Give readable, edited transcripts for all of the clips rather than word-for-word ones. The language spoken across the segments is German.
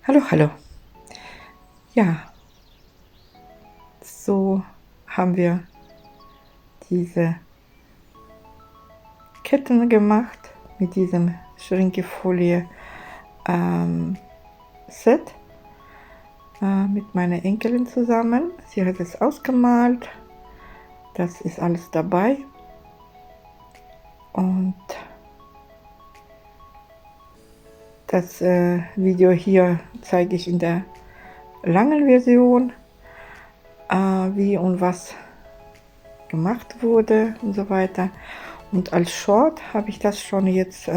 Hallo, hallo. Ja, so haben wir diese Ketten gemacht mit diesem Schrinkefolie ähm, Set mit meiner Enkelin zusammen. Sie hat es ausgemalt. Das ist alles dabei. Und das Video hier zeige ich in der langen Version, wie und was gemacht wurde und so weiter. Und als Short habe ich das schon jetzt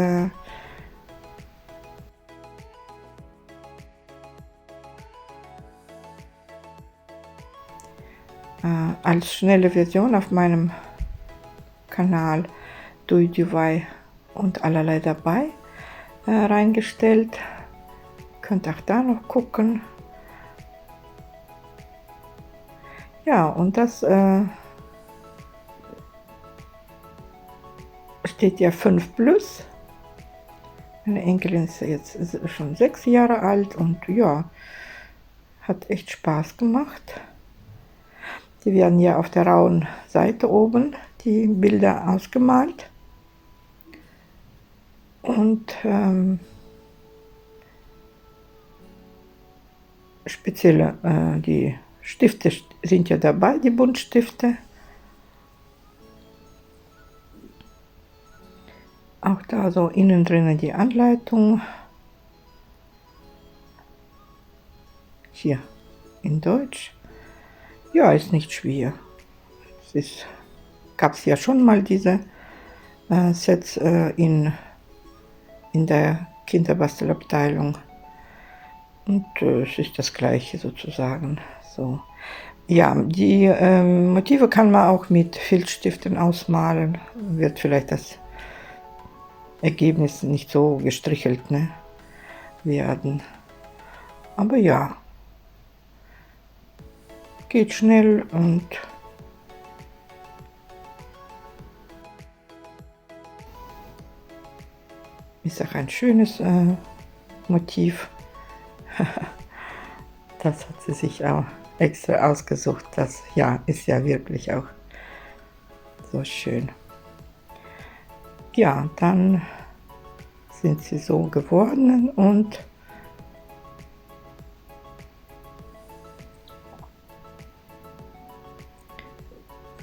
als schnelle Version auf meinem Kanal DIY und allerlei dabei reingestellt. Könnt auch da noch gucken. Ja, und das steht ja 5 plus. Meine Enkelin ist jetzt schon 6 Jahre alt und ja, hat echt Spaß gemacht. Die werden ja auf der rauen Seite oben die Bilder ausgemalt. Und spezielle, die Stifte sind ja dabei, die Buntstifte. Auch da so innen drinnen die Anleitung. Hier in Deutsch. Ja, ist nicht schwer. Es gab es ja schon mal diese Sets in der Kinderbastelabteilung. Und es ist das gleiche sozusagen. So. Ja, die Motive kann man auch mit Filzstiften ausmalen. Wird vielleicht das Ergebnis nicht so gestrichelt, ne, werden. Aber ja, geht schnell und ist auch ein schönes Motiv. Das hat sie sich auch extra ausgesucht. Das ja ist ja wirklich auch so schön. Ja, dann sind sie so geworden und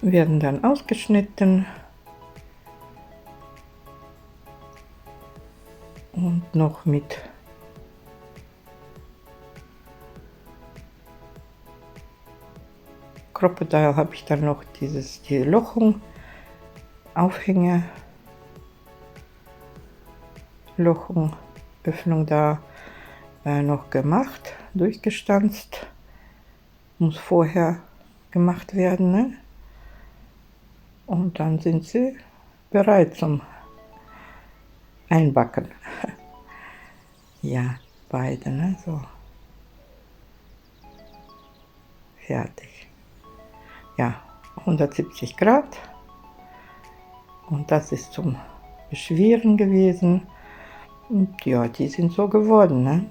werden dann ausgeschnitten und noch mit Crocodile habe ich dann noch die Lochung, Aufhänge, Lochung, Öffnung da noch gemacht, durchgestanzt. Muss vorher gemacht werden, ne? Und dann sind sie bereit zum Einbacken. Ja, beide, ne? So. Fertig. Ja, 170 Grad. Und das ist zum Beschweren gewesen. Und ja, die sind so geworden, ne?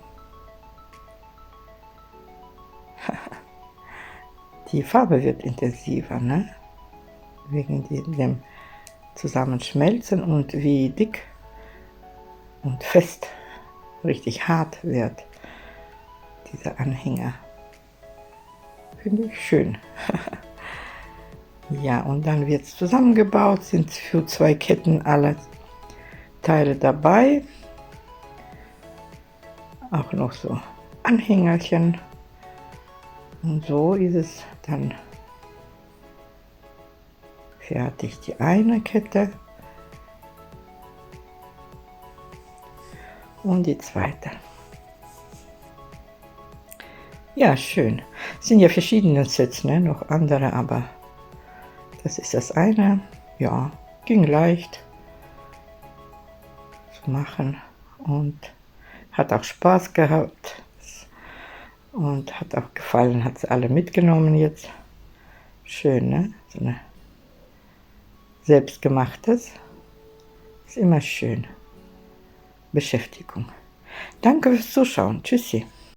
Die Farbe wird intensiver, ne? Wegen dem Zusammenschmelzen und wie dick und fest, richtig hart wird dieser Anhänger. Finde ich schön. Ja, und dann wird es zusammengebaut, sind für 2 Ketten alle Teile dabei. Auch noch so Anhängerchen. Und so ist es dann fertig. Die eine Kette und die zweite. Ja, schön. Es sind ja verschiedene Sets, ne? Noch andere, aber das ist das eine. Ja, ging leicht zu machen und hat auch Spaß gehabt und hat auch gefallen, hat sie alle mitgenommen jetzt. Schön, ne? So eine selbstgemachtes ist immer schön. Beschäftigung. Danke fürs Zuschauen. Tschüssi.